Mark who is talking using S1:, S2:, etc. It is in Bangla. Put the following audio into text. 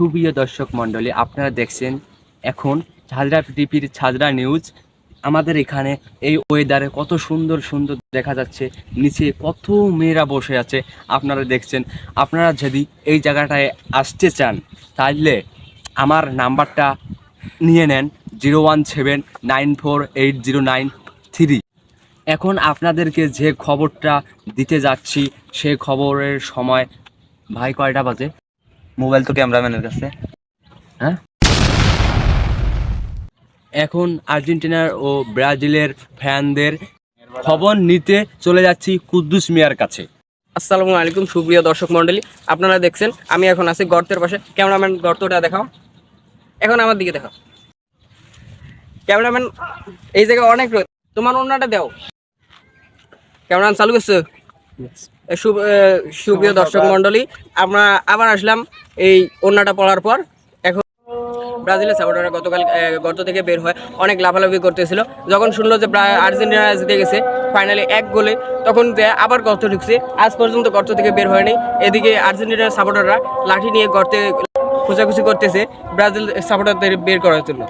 S1: সুপ্রিয় দর্শক মণ্ডলী, আপনারা দেখছেন এখন ছাজরা টিভির ছাজরা নিউজ। আমাদের এখানে এই ওয়েদারে কত সুন্দর সুন্দর দেখা যাচ্ছে, নিচে কত মেয়েরা বসে আছে আপনারা দেখছেন। আপনারা যদি এই জায়গাটায় আসতে চান তাহলে আমার নাম্বারটা নিয়ে নেন 017948093। এখন আপনাদেরকে যে খবরটা দিতে যাচ্ছি সে খবরের সময় ভাই কয়টা বাজে?
S2: মোবাইল তো ক্যামেরাম্যানের কাছে।
S1: হ্যাঁ, এখন আর্জেন্টিনার ও ব্রাজিলের ফ্যানদের খবর নিতে চলে যাচ্ছি কুদ্দুস মিয়ার কাছে।
S3: আসসালামু আলাইকুম সুপ্রিয় দর্শক মণ্ডলী, আপনারা দেখছেন আমি এখন আছি গর্তের পাশে। ক্যামেরাম্যান গর্তটা দেখাও, এখন আমার দিকে দেখাও। ক্যামেরাম্যান এই জায়গায় অনেক রোদ, তোমার ওড়নাটা দাও। ক্যামেরাম্যান চালু করছে। সুপ্রিয় দর্শক মণ্ডলী, আমরা আবার আসলাম এই ওড়নাটা পড়ার পর। এখন ব্রাজিলের সাপোর্টাররা গতকাল গর্ত থেকে বের হয় অনেক লাফালাফি করতেছিল। যখন শুনলো যে আর্জেন্টিনা জিতে গেছে ফাইনালি 1 গোলে, তখন আবার গর্ত ঢুকছে। আজ পর্যন্ত গর্ত থেকে বের হয়নি। এদিকে আর্জেন্টিনার সাপোর্টাররা লাঠি নিয়ে গর্তে খোঁজাখুঁজি করতেছে ব্রাজিল সাপোর্টারদের বের করার জন্য।